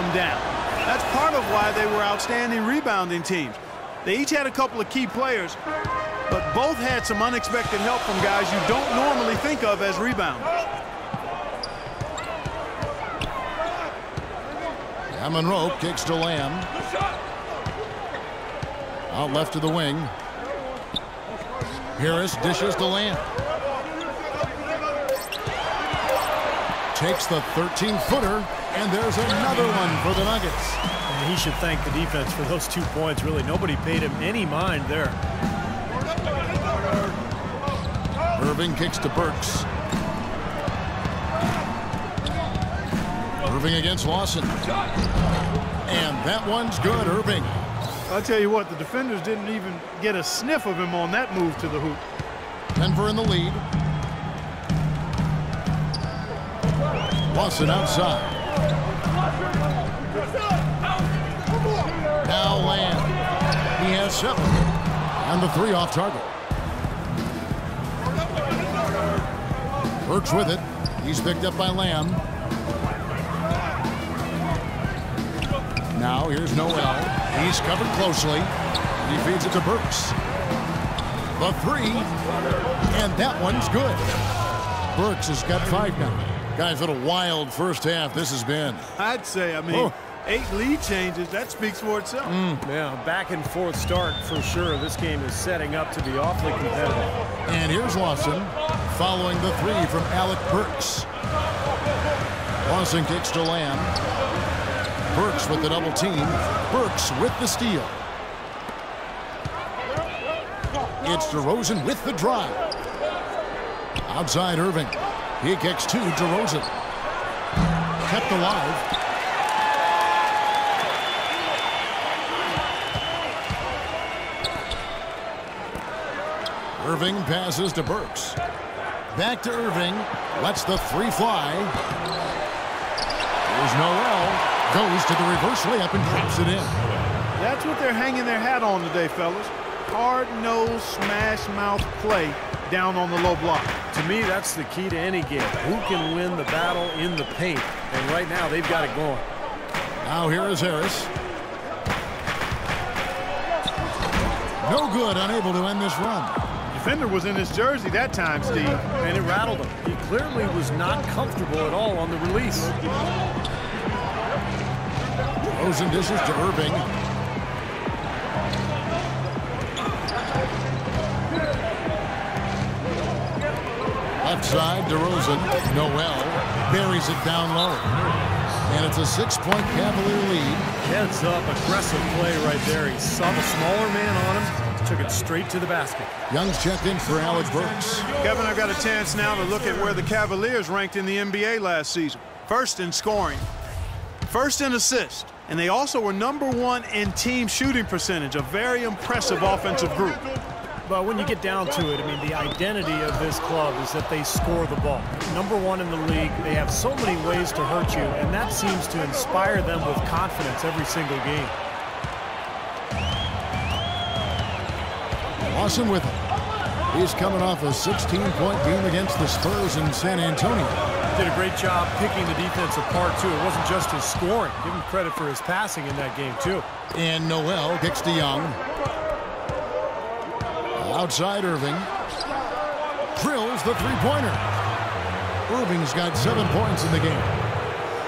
come down. That's part of why they were outstanding rebounding teams. They each had a couple of key players, but both had some unexpected help from guys you don't normally think of as rebounders. Monroe kicks to Lamb. Out left to the wing. Harris dishes to Lamb. Takes the 13-footer, and there's another one for the Nuggets. And he should thank the defense for those 2 points. Really, nobody paid him any mind there. Irving kicks to Burks. Irving against Lawson. And that one's good, Irving. I'll tell you what, the defenders didn't even get a sniff of him on that move to the hoop. Denver in the lead. Lawson outside. Now Lamb. He has 7. And the 3 off target. Burks with it. He's picked up by Lamb. Now here's Noel. He's covered closely. He feeds it to Burks. The 3. And that one's good. Burks has got 5 now. Guys, what a wild first half this has been. I'd say, 8 lead changes, that speaks for itself. Yeah, back and forth start for sure. This game is setting up to be awfully competitive. And here's Lawson following the 3 from Alec Burks. Lawson kicks to Lamb. Burks with the double team. Burks with the steal. It's DeRozan with the drive. Outside Irving. He kicks to DeRozan. Kept alive. Irving passes to Burks. Back to Irving. Lets the 3 fly. Here's Noel. Goes to the reverse layup and drops it in. That's what they're hanging their hat on today, fellas. Hard-nosed, smash-mouth play down on the low block. To me, that's the key to any game. Who can win the battle in the paint? And right now, they've got it going. Now here is Harris. No good, unable to end this run. Defender was in his jersey that time, Steve. And it rattled him. He clearly was not comfortable at all on the release. DeRozan dishes to Irving. Left side, DeRozan. Noel buries it down low. And it's a 6-point Cavalier lead. Heads up, aggressive play right there. He saw the smaller man on him, took it straight to the basket. Young's checked in for Alec Burks. Kevin, I've got a chance now to look at where the Cavaliers ranked in the NBA last season. First in scoring, first in assists, and they also were #1 in team shooting percentage, a very impressive offensive group. But when you get down to it, the identity of this club is that they score the ball. #1 in the league. They have so many ways to hurt you, and that seems to inspire them with confidence every single game. Lawson with it. He's coming off a 16-point game against the Spurs in San Antonio. Did a great job picking the defense apart, too. It wasn't just his scoring. Give him credit for his passing in that game, too. And Noel kicks to Young. Outside Irving. Drills the 3-pointer. Irving's got 7 points in the game.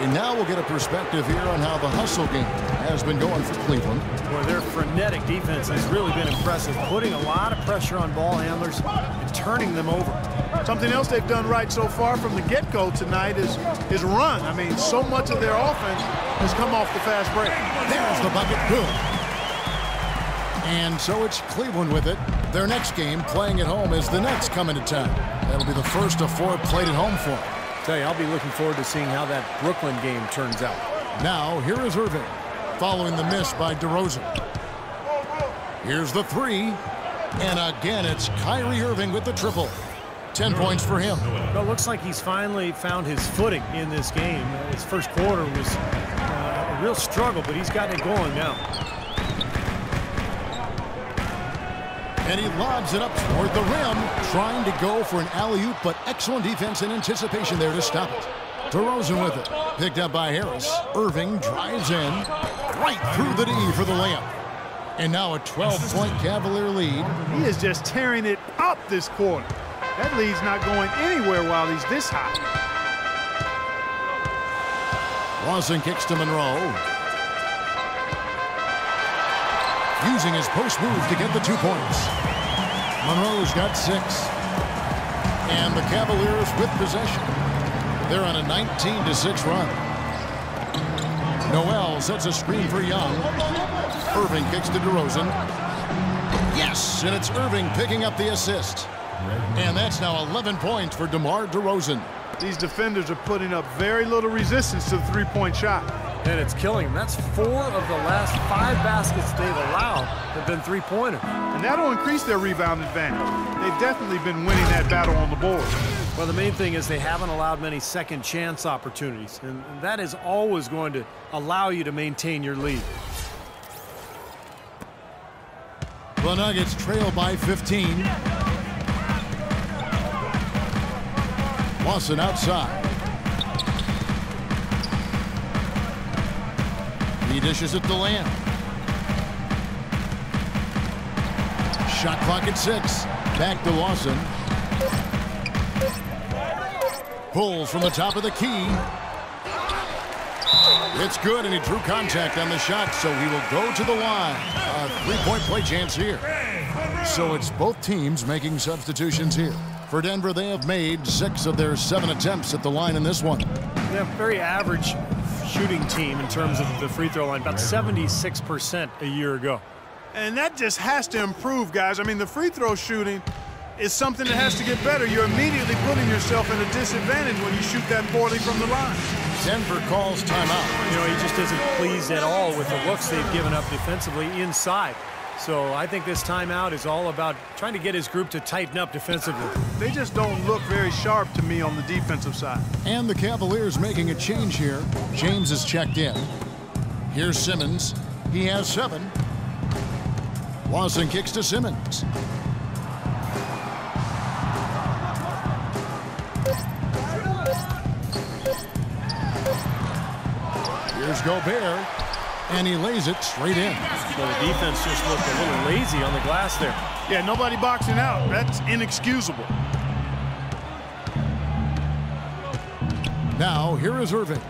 And now we'll get a perspective here on how the hustle game has been going for Cleveland. Boy, their frenetic defense has really been impressive, putting a lot of pressure on ball handlers and turning them over. Something else they've done right so far from the get-go tonight is run. So much of their offense has come off the fast break. There's the bucket. Good. And so it's Cleveland with it. Their next game, playing at home, is the Nets coming to town. That'll be the first of 4 played at home for them. Tell you, I'll be looking forward to seeing how that Brooklyn game turns out. Now, here is Irving, following the miss by DeRozan. Here's the 3. And again, it's Kyrie Irving with the triple. 10 points for him. Well, it looks like he's finally found his footing in this game. His first quarter was a real struggle, but he's gotten it going now. And he lobs it up toward the rim, trying to go for an alley-oop, but excellent defense and anticipation there to stop it. DeRozan with it. Picked up by Harris. Irving drives in. Right through the D for the layup. And now a 12-point Cavalier lead. He is just tearing it up this quarter. That lead's not going anywhere while he's this hot. Lawson kicks to Monroe. Using his post move to get the 2 points. Monroe's got 6. And the Cavaliers with possession. They're on a 19-6 run. Noel sets a screen for Young. Irving kicks to DeRozan. Yes, and it's Irving picking up the assist. And that's now 11 points for DeMar DeRozan. These defenders are putting up very little resistance to the three-point shot. And it's killing them. That's 4 of the last 5 baskets they've allowed have been three-pointers. And that'll increase their rebound advantage. They've definitely been winning that battle on the board. Well, the main thing is they haven't allowed many second chance opportunities. And that is always going to allow you to maintain your lead. The Nuggets trail by 15. Lawson outside. He dishes it to Lamb. Shot clock at 6. Back to Lawson. Pulls from the top of the key. It's good, and he drew contact on the shot, so he will go to the line. A three-point play chance here. So it's both teams making substitutions here. For Denver, they have made 6 of their 7 attempts at the line in this one. They're a very average shooting team in terms of the free throw line, about 76% a year ago. And that just has to improve, guys. I mean, the free throw shooting is something that has to get better. You're immediately putting yourself in a disadvantage when you shoot that poorly from the line. Denver calls timeout. You know, he just isn't pleased at all with the looks they've given up defensively inside. So I think this timeout is all about trying to get his group to tighten up defensively. They just don't look very sharp to me on the defensive side. And the Cavaliers making a change here. James is checked in. Here's Simmons. He has 7. Lawson kicks to Simmons. Here's Gobert. And he lays it straight in. So the defense just looked a little lazy on the glass there. Yeah, nobody boxing out. That's inexcusable. Now, here is Irving.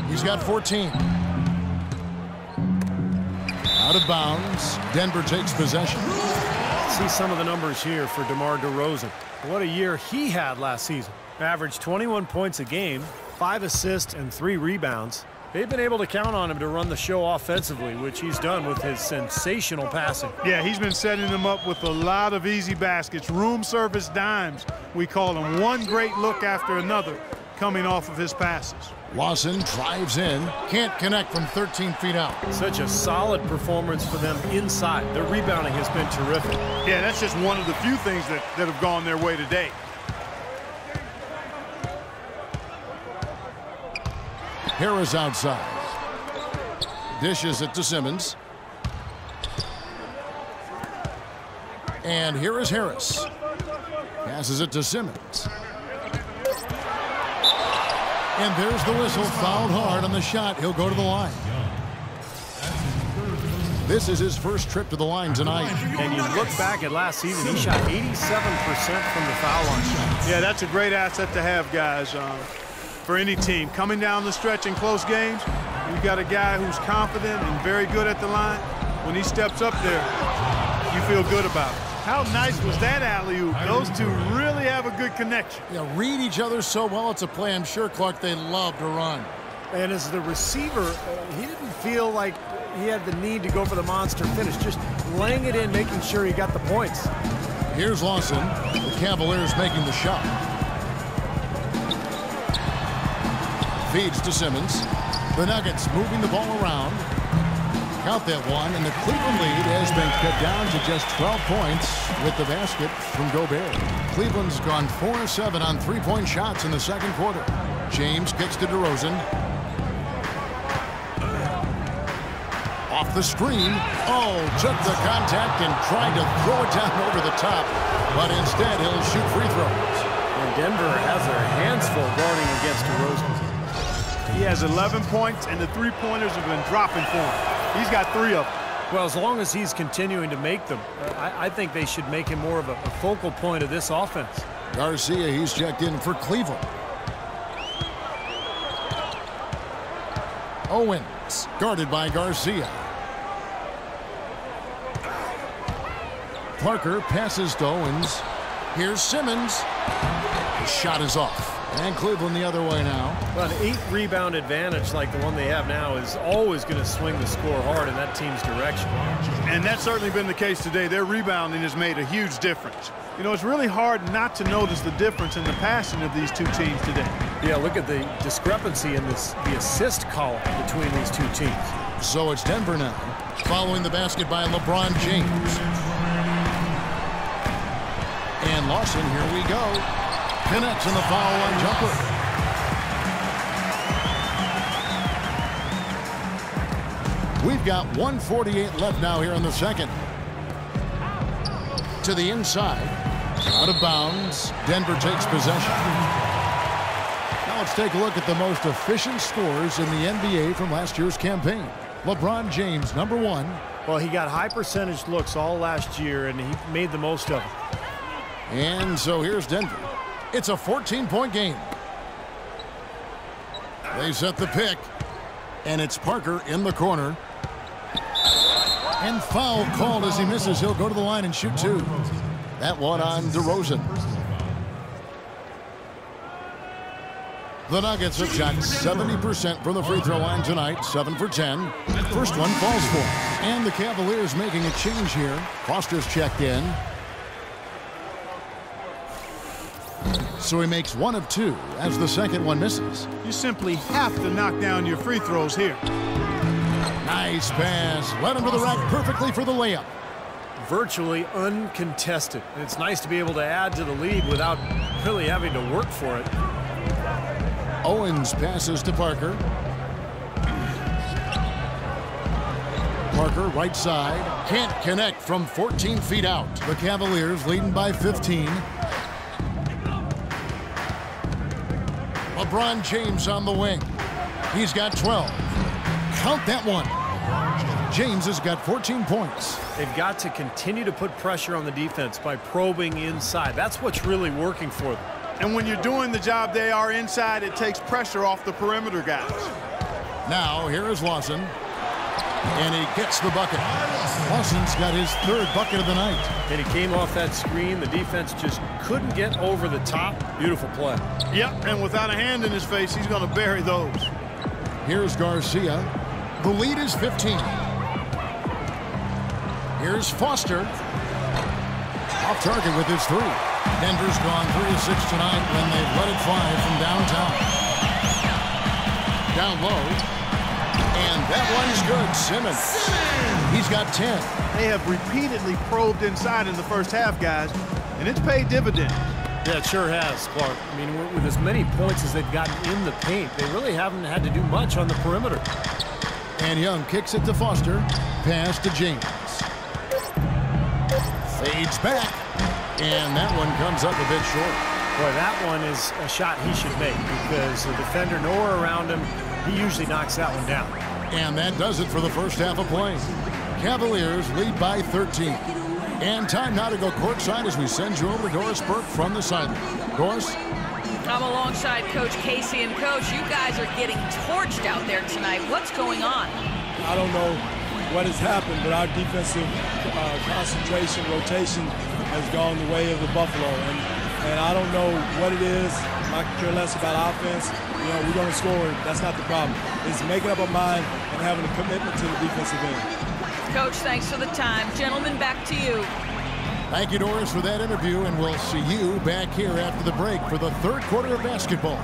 He's got 14. Out of bounds. Denver takes possession. See some of the numbers here for DeMar DeRozan. What a year he had last season. Averaged 21 points a game, 5 assists, and 3 rebounds. They've been able to count on him to run the show offensively, which he's done with his sensational passing. Yeah, he's been setting them up with a lot of easy baskets, room service dimes. We call them, one great look after another coming off of his passes. Lawson drives in, can't connect from 13 feet out. Such a solid performance for them inside. Their rebounding has been terrific. Yeah, that's just one of the few things that have gone their way today. Harris outside. Dishes it to Simmons. And here is Harris. Passes it to Simmons. And there's the whistle. Fouled hard on the shot. He'll go to the line. This is his first trip to the line tonight. And you look back at last season, he shot 87% from the foul line shots. Yeah, that's a great asset to have, guys. For any team coming down the stretch in close games, you've got a guy who's confident and very good at the line. When he steps up there, you feel good about it. How nice was that alley-oop? Those two really have a good connection. Yeah, read each other so well. It's a play I'm sure, Clark, they love to run. And as the receiver, he didn't feel like he had the need to go for the monster finish, just laying it in, making sure he got the points. Here's Lawson. The Cavaliers making the shot. Feeds to Simmons. The Nuggets moving the ball around. Count that one, and the Cleveland lead has been cut down to just 12 points with the basket from Gobert. Cleveland's gone 4 of 7 on three-point shots in the second quarter. James kicks to DeRozan. Off the screen. Oh, took the contact and tried to throw it down over the top, but instead he'll shoot free throws. And Denver has their hands full guarding against DeRozan. He has 11 points, and the three-pointers have been dropping for him. He's got 3 of them. Well, as long as he's continuing to make them, I think they should make him more of a focal point of this offense. Garcia, he's checked in for Cleveland. Owens, guarded by Garcia. Parker passes to Owens. Here's Simmons. His shot is off. And Cleveland the other way now. Well, an 8-rebound advantage like the one they have now is always going to swing the score hard in that team's direction. And that's certainly been the case today. Their rebounding has made a huge difference. You know, it's really hard not to notice the difference in the passing of these two teams today. Yeah, look at the discrepancy in the assist column between these two teams. So it's Denver now, following the basket by LeBron James. And Lawson, here we go. Connects in the foul line jumper. We've got 1:48 left now here in the second. To the inside. Out of bounds. Denver takes possession. Now let's take a look at the most efficient scores in the NBA from last year's campaign. LeBron James, number 1. Well, he got high percentage looks all last year, and he made the most of them. And so here's Denver. It's a 14-point game. They set the pick. And it's Parker in the corner. And foul called as he misses. He'll go to the line and shoot 2. That one on DeRozan. The Nuggets have shot 70% from the free throw line tonight. 7 for 10. First one falls for him. And the Cavaliers making a change here. Foster's checked in. So he makes 1 of 2 as the second one misses. You simply have to knock down your free throws here. Nice pass. Led him to the rack perfectly for the layup. Virtually uncontested. It's nice to be able to add to the lead without really having to work for it. Owens passes to Parker. Parker right side. Can't connect from 14 feet out. The Cavaliers leading by 15. LeBron James on the wing. He's got 12. Count that one. James has got 14 points. They've got to continue to put pressure on the defense by probing inside. That's what's really working for them. And when you're doing the job they are inside, it takes pressure off the perimeter guys. Now, here is Lawson. And he gets the bucket. Lawson's got his 3rd bucket of the night. And he came off that screen. The defense just couldn't get over the top. Beautiful play. Yep, and without a hand in his face, he's going to bury those. Here's Garcia. The lead is 15. Here's Foster. Off target with his 3. Denver's gone 3 of 6 tonight when they've let it fly from downtown. Down low. And that one's good. Simmons. He's got 10. They have repeatedly probed inside in the first half, guys, and it's paid dividends. Yeah, it sure has, Clark. I mean, with as many points as they've gotten in the paint, they really haven't had to do much on the perimeter. And Young kicks it to Foster. Pass to James. Fades back. And that one comes up a bit short. Boy, that one is a shot he should make because the defender nowhere around him, he usually knocks that one down. And that does it for the first half of play. Cavaliers lead by 13. And time now to go courtside as we send you over to Doris Burke from the sideline. Doris? I'm alongside Coach Casey. And, Coach, you guys are getting torched out there tonight. What's going on? I don't know what has happened, but our defensive concentration, rotation has gone the way of the Buffalo. And I don't know what it is. I could care less about offense. You know, we're going to score. That's not the problem. It's making up our mind and having a commitment to the defensive end. Coach, thanks for the time. Gentlemen, back to you. Thank you, Doris, for that interview, and we'll see you back here after the break for the 3rd quarter of basketball.